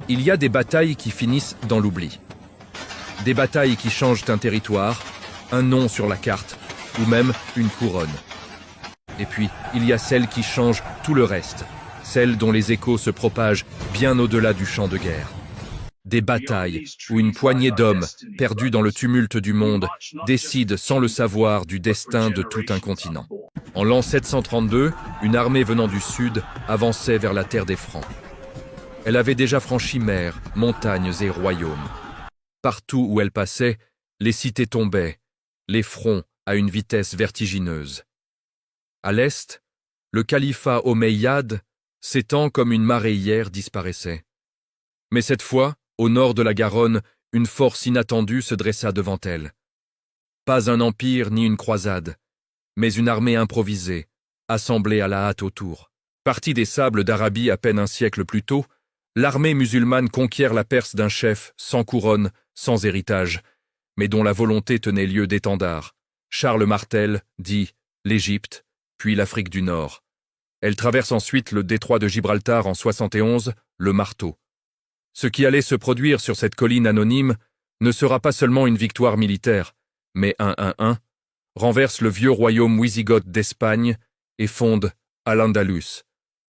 Il y a des batailles qui finissent dans l'oubli. Des batailles qui changent un territoire, un nom sur la carte, ou même une couronne. Et puis, il y a celles qui changent tout le reste, celles dont les échos se propagent bien au-delà du champ de guerre. Des batailles où une poignée d'hommes, perdus dans le tumulte du monde, décident sans le savoir du destin de tout un continent. En l'an 732, une armée venant du sud avançait vers la terre des Francs. Elle avait déjà franchi mer, montagnes et royaumes. Partout où elle passait, les cités tombaient, les fronts à une vitesse vertigineuse. À l'est, le califat omeyyade, s'étend comme une mareyère, disparaissait. Mais cette fois, au nord de la Garonne, une force inattendue se dressa devant elle. Pas un empire ni une croisade, mais une armée improvisée, assemblée à la hâte autour. Partie des sables d'Arabie à peine un siècle plus tôt, l'armée musulmane conquiert la Perse d'un chef sans couronne, sans héritage, mais dont la volonté tenait lieu d'étendard. Charles Martel, dit l'Égypte, puis l'Afrique du Nord. Elle traverse ensuite le détroit de Gibraltar en 71, le marteau. Ce qui allait se produire sur cette colline anonyme ne sera pas seulement une victoire militaire, mais renverse le vieux royaume wisigoth d'Espagne et fonde Al-Andalus,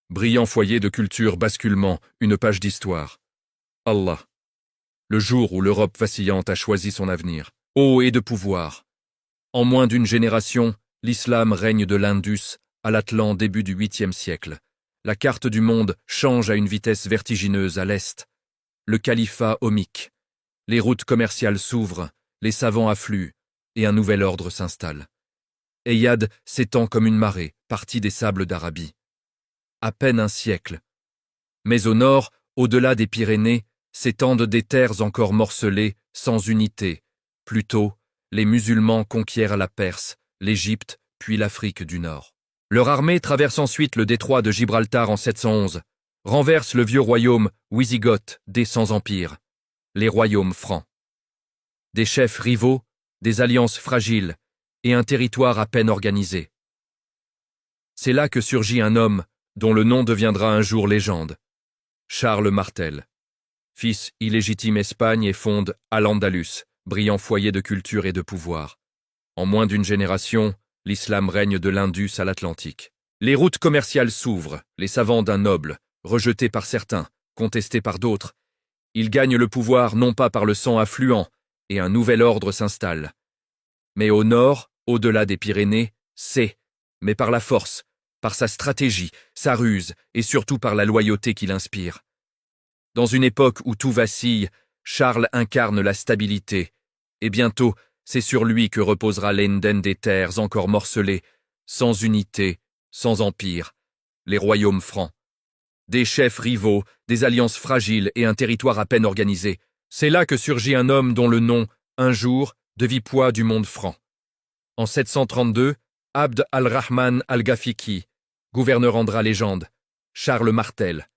brillant foyer de culture basculement, une page d'histoire. Allah. Le jour où l'Europe vacillante a choisi son avenir. Eau et de pouvoir. En moins d'une génération, l'islam règne de l'Indus à l'Atlan début du 8e siècle. La carte du monde change à une vitesse vertigineuse à l'est. Le califat omique. Les routes commerciales s'ouvrent, les savants affluent, et un nouvel ordre s'installe. Eyad s'étend comme une marée, partie des sables d'Arabie. À peine un siècle. Mais au nord, au-delà des Pyrénées, s'étendent des terres encore morcelées, sans unité. Plus tôt, les musulmans conquièrent la Perse, l'Égypte, puis l'Afrique du Nord. Leur armée traverse ensuite le détroit de Gibraltar en 711, renverse le vieux royaume wisigoth des sans-empire, les royaumes francs. Des chefs rivaux, des alliances fragiles et un territoire à peine organisé. C'est là que surgit un homme dont le nom deviendra un jour légende. Charles Martel. Fils illégitime Espagne et fonde Al-Andalus, brillant foyer de culture et de pouvoir. En moins d'une génération, l'islam règne de l'Indus à l'Atlantique. Les routes commerciales s'ouvrent, les savants d'un noble, rejetés par certains, contestés par d'autres. Ils gagnent le pouvoir non pas par le sang affluent, et un nouvel ordre s'installe. Mais au nord, au-delà des Pyrénées, mais par la force, par sa stratégie, sa ruse, et surtout par la loyauté qu'il inspire. Dans une époque où tout vacille, Charles incarne la stabilité, et bientôt, c'est sur lui que reposera l'Éden des terres encore morcelées, sans unité, sans empire, les royaumes francs. Des chefs rivaux, des alliances fragiles et un territoire à peine organisé. C'est là que surgit un homme dont le nom, un jour, devit poids du monde franc. En 732, Abd al-Rahman al-Ghafiqi, gouverneur rendra légende, Charles Martel.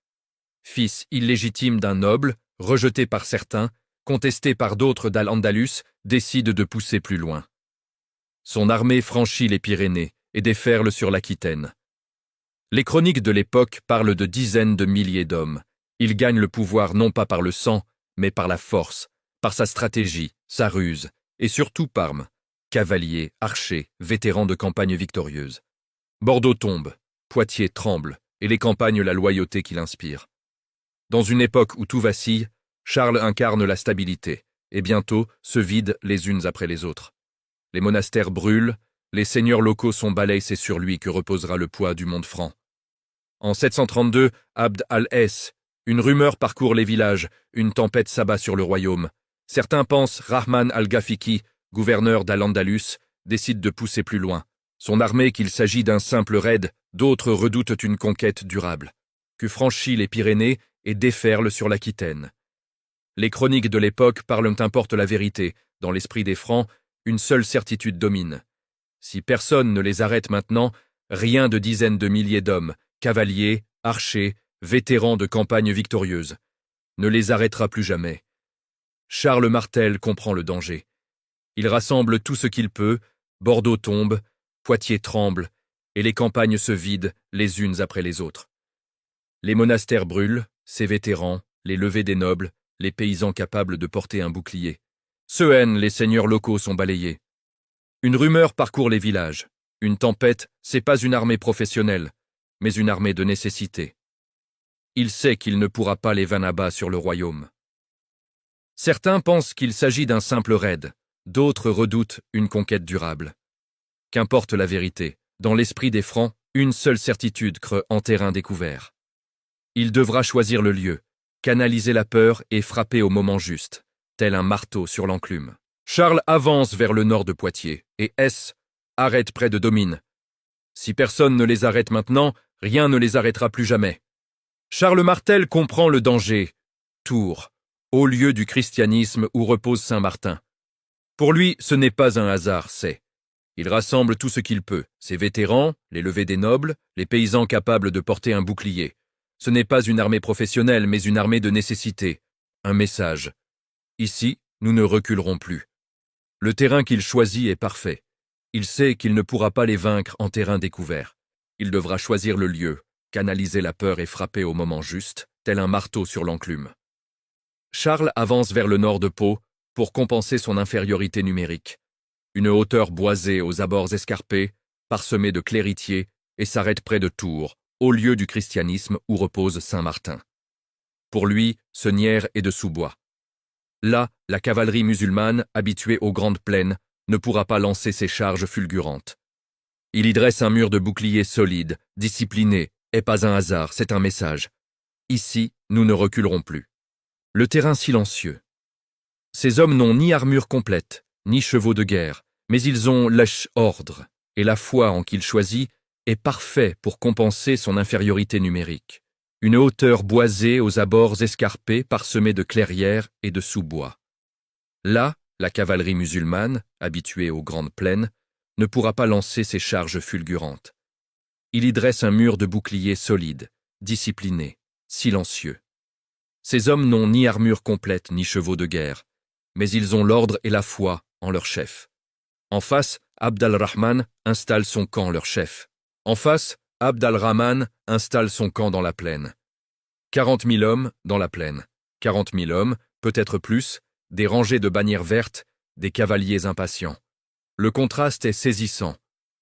Fils illégitime d'un noble, rejeté par certains, contesté par d'autres d'Al-Andalus, décide de pousser plus loin. Son armée franchit les Pyrénées et déferle sur l'Aquitaine. Les chroniques de l'époque parlent de dizaines de milliers d'hommes. Ils gagnent le pouvoir non pas par le sang, mais par la force, par sa stratégie, sa ruse, et surtout Parme, cavaliers, archers, vétérans de campagnes victorieuses. Bordeaux tombe, Poitiers tremble, et les campagnes la loyauté qu'il inspire. Dans une époque où tout vacille, Charles incarne la stabilité, et bientôt se vident les unes après les autres. Les monastères brûlent, les seigneurs locaux sont balayés, c'est sur lui que reposera le poids du monde franc. En 732, Abd al-Es, une rumeur parcourt les villages, une tempête s'abat sur le royaume. Certains pensent Rahman al-Ghafiqi, gouverneur d'Al-Andalus, décide de pousser plus loin. Son armée qu'il s'agit d'un simple raid, d'autres redoutent une conquête durable, que franchit les Pyrénées et déferle sur l'Aquitaine. Les chroniques de l'époque parlent importe la vérité, dans l'esprit des Francs, une seule certitude domine. Si personne ne les arrête maintenant, rien de dizaines de milliers d'hommes, cavaliers, archers, vétérans de campagnes victorieuses, ne les arrêtera plus jamais. Charles Martel comprend le danger. Il rassemble tout ce qu'il peut, Bordeaux tombe, Poitiers tremble, et les campagnes se vident les unes après les autres. Les monastères brûlent, ses vétérans, les levées des nobles, les paysans capables de porter un bouclier. Sewen, les seigneurs locaux sont balayés. Une rumeur parcourt les villages. Une tempête, c'est pas une armée professionnelle, mais une armée de nécessité. Il sait qu'il ne pourra pas les vanabas sur le royaume. Certains pensent qu'il s'agit d'un simple raid, d'autres redoutent une conquête durable. Qu'importe la vérité, dans l'esprit des Francs, une seule certitude creux en terrain découvert. Il devra choisir le lieu, canaliser la peur et frapper au moment juste, tel un marteau sur l'enclume. Charles avance vers le nord de Poitiers, et S arrête près de Domine. Si personne ne les arrête maintenant, rien ne les arrêtera plus jamais. Charles Martel comprend le danger. Tours, haut lieu du christianisme où repose Saint-Martin. Pour lui, ce n'est pas un hasard, c'est. Il rassemble tout ce qu'il peut, ses vétérans, les levées des nobles, les paysans capables de porter un bouclier. Ce n'est pas une armée professionnelle, mais une armée de nécessité. Un message. Ici, nous ne reculerons plus. Le terrain qu'il choisit est parfait. Il sait qu'il ne pourra pas les vaincre en terrain découvert. Il devra choisir le lieu, canaliser la peur et frapper au moment juste, tel un marteau sur l'enclume. Charles avance vers le nord de Pau pour compenser son infériorité numérique. Une hauteur boisée aux abords escarpés, parsemée de cléritiers, et s'arrête près de Tours, au lieu du christianisme où repose Saint-Martin. Pour lui, Senière est de sous-bois. Là, la cavalerie musulmane, habituée aux grandes plaines, ne pourra pas lancer ses charges fulgurantes. Il y dresse un mur de boucliers solide, discipliné, et pas un hasard, c'est un message. Ici, nous ne reculerons plus. Le terrain silencieux. Ces hommes n'ont ni armure complète, ni chevaux de guerre, mais ils ont l'ordre, et la foi en qu'il choisit est parfait pour compenser son infériorité numérique. Une hauteur boisée aux abords escarpés parsemée de clairières et de sous-bois. Là, la cavalerie musulmane, habituée aux grandes plaines, ne pourra pas lancer ses charges fulgurantes. Il y dresse un mur de boucliers solide, discipliné, silencieux. Ces hommes n'ont ni armure complète ni chevaux de guerre, mais ils ont l'ordre et la foi en leur chef. En face, Abd al-Rahman installe son camp leur chef. En face, Abd al-Rahman installe son camp dans la plaine. 40 000 hommes dans la plaine. 40 000 hommes, peut-être plus, des rangées de bannières vertes, des cavaliers impatients. Le contraste est saisissant.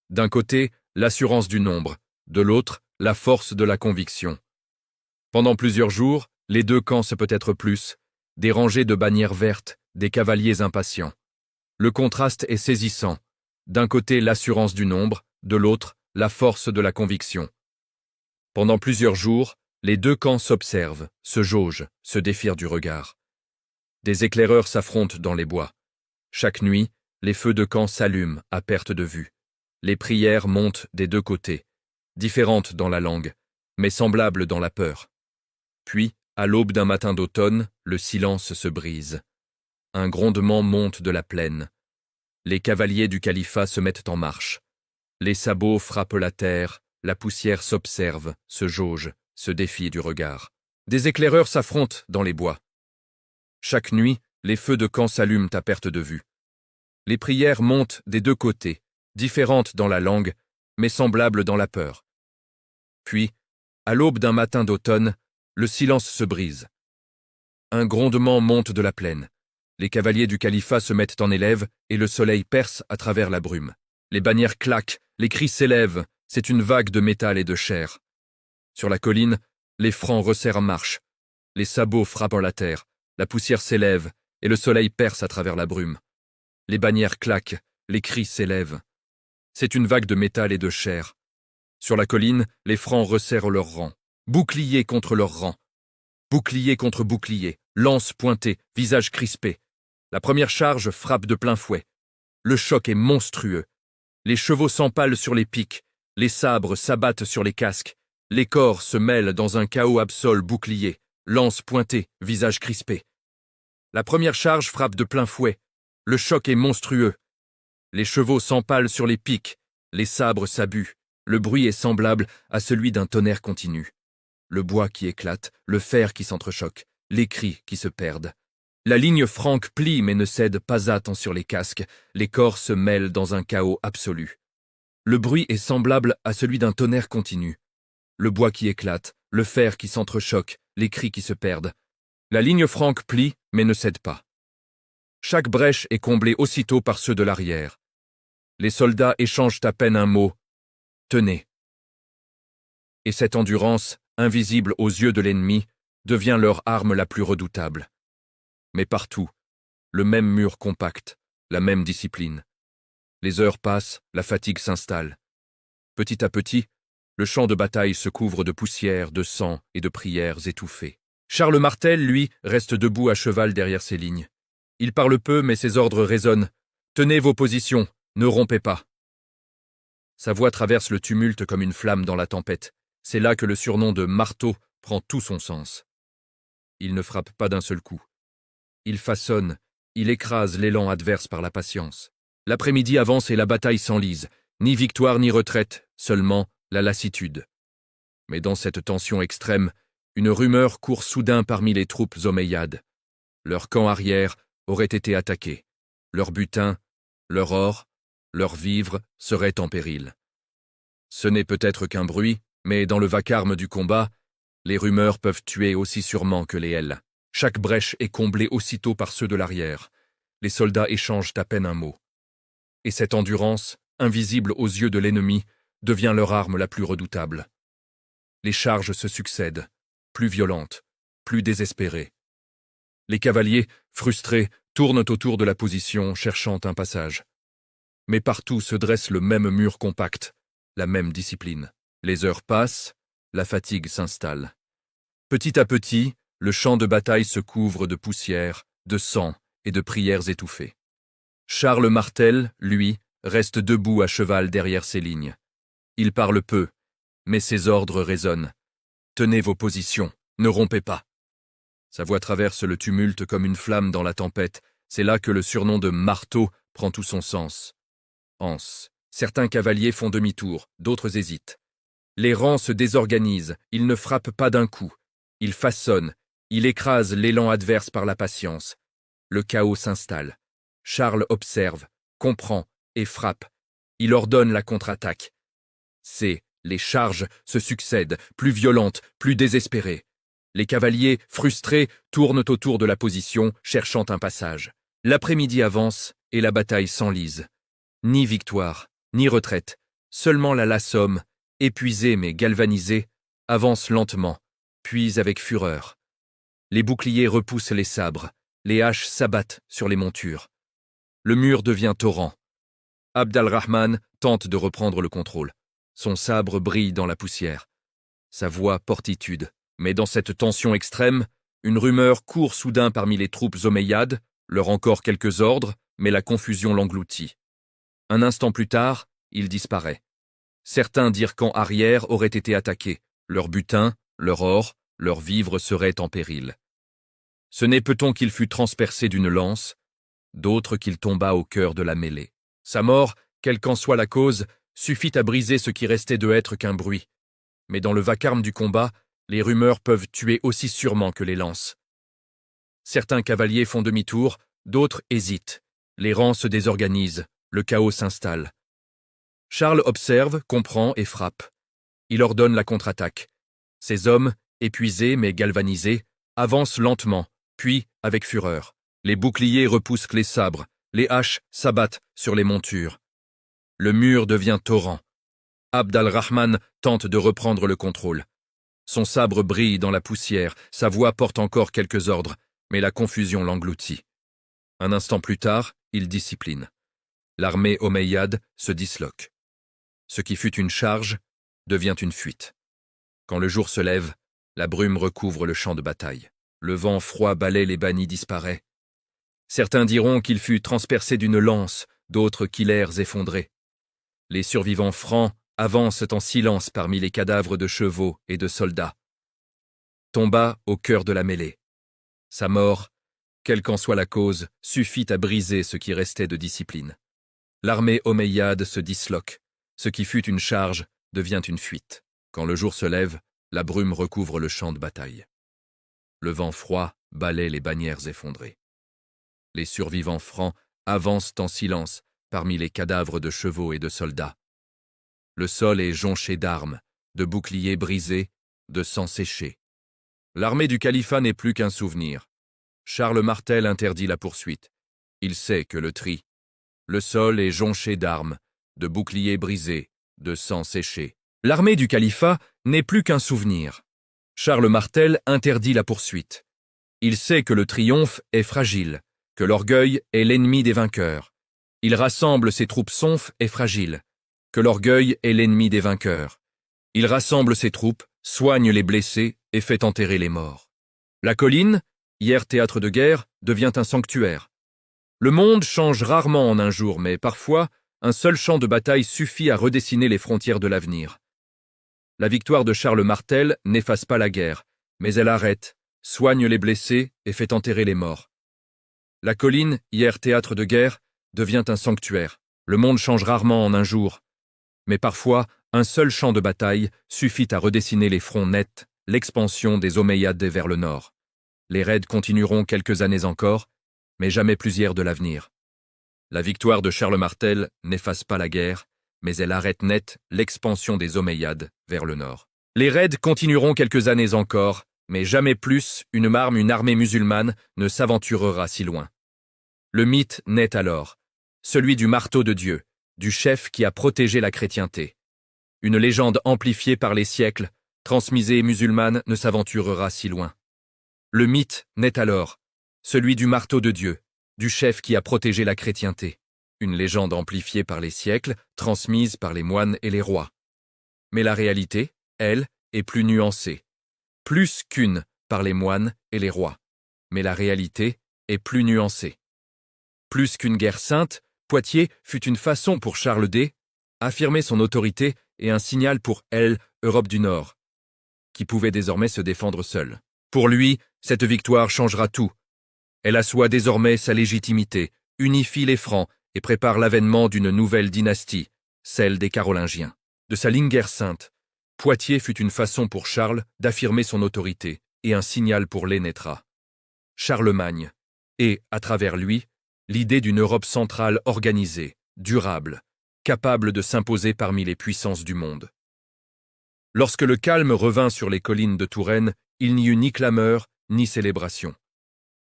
D'un côté, l'assurance du nombre, de l'autre, la force de la conviction. Pendant plusieurs jours, les deux camps se peut-être plus, des rangées de bannières vertes, des cavaliers impatients. Le contraste est saisissant. D'un côté, l'assurance du nombre, de l'autre, la force de la conviction. Pendant plusieurs jours, les deux camps s'observent, se jaugent, se défirent du regard. Des éclaireurs s'affrontent dans les bois. Chaque nuit, les feux de camp s'allument à perte de vue. Les prières montent des deux côtés, différentes dans la langue, mais semblables dans la peur. Puis, à l'aube d'un matin d'automne, le silence se brise. Un grondement monte de la plaine. Les cavaliers du califat se mettent en marche. Les sabots frappent la terre, la poussière s'observe, se jauge, se défie du regard. Des éclaireurs s'affrontent dans les bois. Chaque nuit, les feux de camp s'allument à perte de vue. Les prières montent des deux côtés, différentes dans la langue, mais semblables dans la peur. Puis, à l'aube d'un matin d'automne, le silence se brise. Un grondement monte de la plaine. Les cavaliers du califat se mettent en élève et le soleil perce à travers la brume. Les bannières claquent, les cris s'élèvent, c'est une vague de métal et de chair. Sur la colline, les Francs resserrent marche. Les sabots frappent la terre, la poussière s'élève et le soleil perce à travers la brume. Les bannières claquent, les cris s'élèvent. C'est une vague de métal et de chair. Sur la colline, les Francs resserrent leurs rangs, bouclier contre leurs rangs. Bouclier contre bouclier, lance pointée, visage crispé. La première charge frappe de plein fouet. Le choc est monstrueux. Les chevaux s'empalent sur les piques, les sabres s'abattent sur les casques, les corps se mêlent dans un chaos absolu bouclier, lance pointée, visage crispé. La première charge frappe de plein fouet. Le choc est monstrueux. Les chevaux s'empalent sur les piques, les sabres s'abuent. Le bruit est semblable à celui d'un tonnerre continu. Le bois qui éclate, le fer qui s'entrechoque, les cris qui se perdent. La ligne franque plie mais ne cède pas à tant sur les casques, les corps se mêlent dans un chaos absolu. Le bruit est semblable à celui d'un tonnerre continu. Le bois qui éclate, le fer qui s'entrechoque, les cris qui se perdent. La ligne franque plie, mais ne cède pas. Chaque brèche est comblée aussitôt par ceux de l'arrière. Les soldats échangent à peine un mot. « Tenez !» Et cette endurance, invisible aux yeux de l'ennemi, devient leur arme la plus redoutable. Mais partout, le même mur compact, la même discipline. Les heures passent, la fatigue s'installe. Petit à petit, le champ de bataille se couvre de poussière, de sang et de prières étouffées. Charles Martel, lui, reste debout à cheval derrière ses lignes. Il parle peu, mais ses ordres résonnent. « Tenez vos positions, ne rompez pas !» Sa voix traverse le tumulte comme une flamme dans la tempête. C'est là que le surnom de marteau prend tout son sens. Il ne frappe pas d'un seul coup. Il façonne, il écrase l'élan adverse par la patience. L'après-midi avance et la bataille s'enlise. Ni victoire ni retraite, seulement la lassitude. Mais dans cette tension extrême, une rumeur court soudain parmi les troupes omeyyades. Leur camp arrière aurait été attaqué. Leur butin, leur or, leurs vivres seraient en péril. Ce n'est peut-être qu'un bruit, mais dans le vacarme du combat, les rumeurs peuvent tuer aussi sûrement que les ailes. Chaque brèche est comblée aussitôt par ceux de l'arrière. Les soldats échangent à peine un mot. Et cette endurance, invisible aux yeux de l'ennemi, devient leur arme la plus redoutable. Les charges se succèdent, plus violentes, plus désespérées. Les cavaliers, frustrés, tournent autour de la position, cherchant un passage. Mais partout se dresse le même mur compact, la même discipline. Les heures passent, la fatigue s'installe. Petit à petit, le champ de bataille se couvre de poussière, de sang et de prières étouffées. Charles Martel, lui, reste debout à cheval derrière ses lignes. Il parle peu, mais ses ordres résonnent. « Tenez vos positions, ne rompez pas !» Sa voix traverse le tumulte comme une flamme dans la tempête. C'est là que le surnom de marteau prend tout son sens. Anse. Certains cavaliers font demi-tour, d'autres hésitent. Les rangs se désorganisent, ils ne frappent pas d'un coup. Ils façonnent, ils écrasent l'élan adverse par la patience. Le chaos s'installe. Charles observe, comprend et frappe. Il ordonne la contre-attaque. Les charges se succèdent, plus violentes, plus désespérées. Les cavaliers, frustrés, tournent autour de la position, cherchant un passage. L'après-midi avance et la bataille s'enlise. Ni victoire, ni retraite, seulement la lasse homme, épuisé mais galvanisé, avance lentement, puis avec fureur. Les boucliers repoussent les sabres, les haches s'abattent sur les montures. Le mur devient torrent. Abd al-Rahman tente de reprendre le contrôle. Son sabre brille dans la poussière. Sa voix portitude. Mais dans cette tension extrême, une rumeur court soudain parmi les troupes omeyyades, leur encore quelques ordres, mais la confusion l'engloutit. Un instant plus tard, il disparaît. Certains dirent qu'en arrière aurait été attaqué. Leur butin, leur or, leurs vivres seraient en péril. Ce n'est peut-on qu'il fut transpercé d'une lance, d'autres qu'il tomba au cœur de la mêlée. Sa mort, quelle qu'en soit la cause, suffit à briser ce qui restait de être qu'un bruit. Mais dans le vacarme du combat, les rumeurs peuvent tuer aussi sûrement que les lances. Certains cavaliers font demi-tour, d'autres hésitent. Les rangs se désorganisent, le chaos s'installe. Charles observe, comprend et frappe. Il ordonne la contre-attaque. Ses hommes, épuisés mais galvanisés, avancent lentement, puis avec fureur. Les boucliers repoussent les sabres, les haches s'abattent sur les montures. Le mur devient torrent. Abd al-Rahman tente de reprendre le contrôle. Son sabre brille dans la poussière, sa voix porte encore quelques ordres, mais la confusion l'engloutit. Un instant plus tard, il discipline. L'armée omeyyade se disloque. Ce qui fut une charge devient une fuite. Quand le jour se lève, la brume recouvre le champ de bataille. Le vent froid balaie les bannis disparaît. Certains diront qu'il fut transpercé d'une lance, d'autres qu'il airs effondrés. Les survivants francs avancent en silence parmi les cadavres de chevaux et de soldats. Tomba au cœur de la mêlée. Sa mort, quelle qu'en soit la cause, suffit à briser ce qui restait de discipline. L'armée omeyyade se disloque. Ce qui fut une charge devient une fuite. Quand le jour se lève, la brume recouvre le champ de bataille. Le vent froid balaie les bannières effondrées. Les survivants francs avancent en silence parmi les cadavres de chevaux et de soldats. Le sol est jonché d'armes, de boucliers brisés, de sang séché. L'armée du califat n'est plus qu'un souvenir. Charles Martel interdit la poursuite. Il sait que le sol est jonché d'armes, de boucliers brisés, de sang séché. L'armée du califat n'est plus qu'un souvenir. Charles Martel interdit la poursuite. Il sait que le triomphe est fragile, que l'orgueil est l'ennemi des vainqueurs. Il rassemble ses troupes sonfs et fragiles, que l'orgueil est l'ennemi des vainqueurs. Il rassemble ses troupes, soigne les blessés et fait enterrer les morts. La colline, hier théâtre de guerre, devient un sanctuaire. Le monde change rarement en un jour, mais parfois, un seul champ de bataille suffit à redessiner les frontières de l'avenir. La victoire de Charles Martel n'efface pas la guerre, mais elle arrête, soigne les blessés et fait enterrer les morts. La colline, hier théâtre de guerre, devient un sanctuaire. Le monde change rarement en un jour, mais parfois, un seul champ de bataille suffit à redessiner les fronts nets, l'expansion des Omeyyades vers le nord. Les raids continueront quelques années encore, mais jamais plusieurs de l'avenir. La victoire de Charles Martel n'efface pas la guerre, mais elle arrête net l'expansion des Omeyyades vers le nord. Les raids continueront quelques années encore, mais jamais plus une armée musulmane ne s'aventurera si loin. Le mythe naît alors, celui du marteau de Dieu, du chef qui a protégé la chrétienté. Une légende amplifiée par les siècles, transmisée musulmane, ne s'aventurera si loin. Le mythe naît alors, celui du marteau de Dieu, du chef qui a protégé la chrétienté. Une légende amplifiée par les siècles, transmise par les moines et les rois. Mais la réalité, elle, est plus nuancée. Plus qu'une par les moines et les rois. Mais la réalité est plus nuancée. Plus qu'une guerre sainte, Poitiers fut une façon pour Charles D. affirmer son autorité et un signal pour Europe du Nord, qui pouvait désormais se défendre seul. Pour lui, cette victoire changera tout. Elle assoit désormais sa légitimité, unifie les Francs et prépare l'avènement d'une nouvelle dynastie, celle des Carolingiens. De sa ligne guerre sainte, Poitiers fut une façon pour Charles d'affirmer son autorité et un signal pour les naîtra. Charlemagne, et, à travers lui, l'idée d'une Europe centrale organisée, durable, capable de s'imposer parmi les puissances du monde. Lorsque le calme revint sur les collines de Touraine, il n'y eut ni clameur, ni célébration.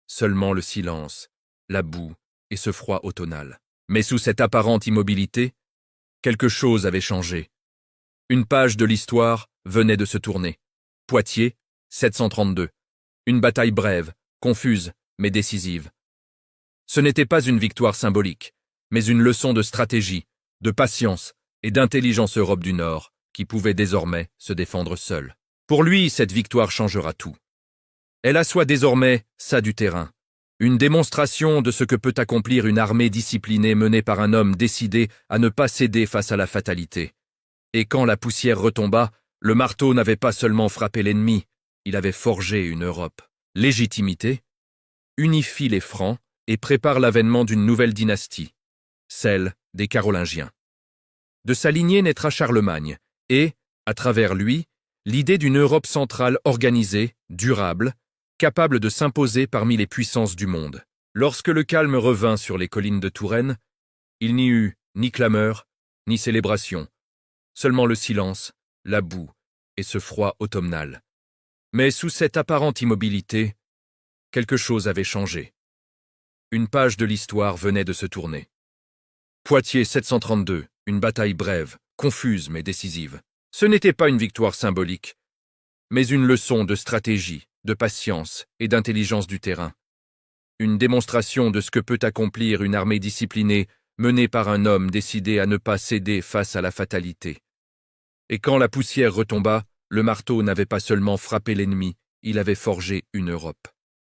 Seulement le silence, la boue et ce froid automnal. Mais sous cette apparente immobilité, quelque chose avait changé. Une page de l'histoire venait de se tourner. Poitiers, 732. Une bataille brève, confuse, mais décisive. Ce n'était pas une victoire symbolique, mais une leçon de stratégie, de patience et d'intelligence Europe du Nord, qui pouvait désormais se défendre seule. Pour lui, cette victoire changera tout. Elle assoit désormais ça du terrain, une démonstration de ce que peut accomplir une armée disciplinée menée par un homme décidé à ne pas céder face à la fatalité. Et quand la poussière retomba, le marteau n'avait pas seulement frappé l'ennemi, il avait forgé une Europe. Légitimité, unifie les Francs et prépare l'avènement d'une nouvelle dynastie, celle des Carolingiens. De sa lignée naîtra Charlemagne, et, à travers lui, l'idée d'une Europe centrale organisée, durable, capable de s'imposer parmi les puissances du monde. Lorsque le calme revint sur les collines de Touraine, il n'y eut ni clameur, ni célébration, seulement le silence, la boue et ce froid automnal. Mais sous cette apparente immobilité, quelque chose avait changé. Une page de l'histoire venait de se tourner. Poitiers 732, une bataille brève, confuse mais décisive. Ce n'était pas une victoire symbolique, mais une leçon de stratégie, de patience et d'intelligence du terrain. Une démonstration de ce que peut accomplir une armée disciplinée menée par un homme décidé à ne pas céder face à la fatalité. Et quand la poussière retomba, le marteau n'avait pas seulement frappé l'ennemi, il avait forgé une Europe.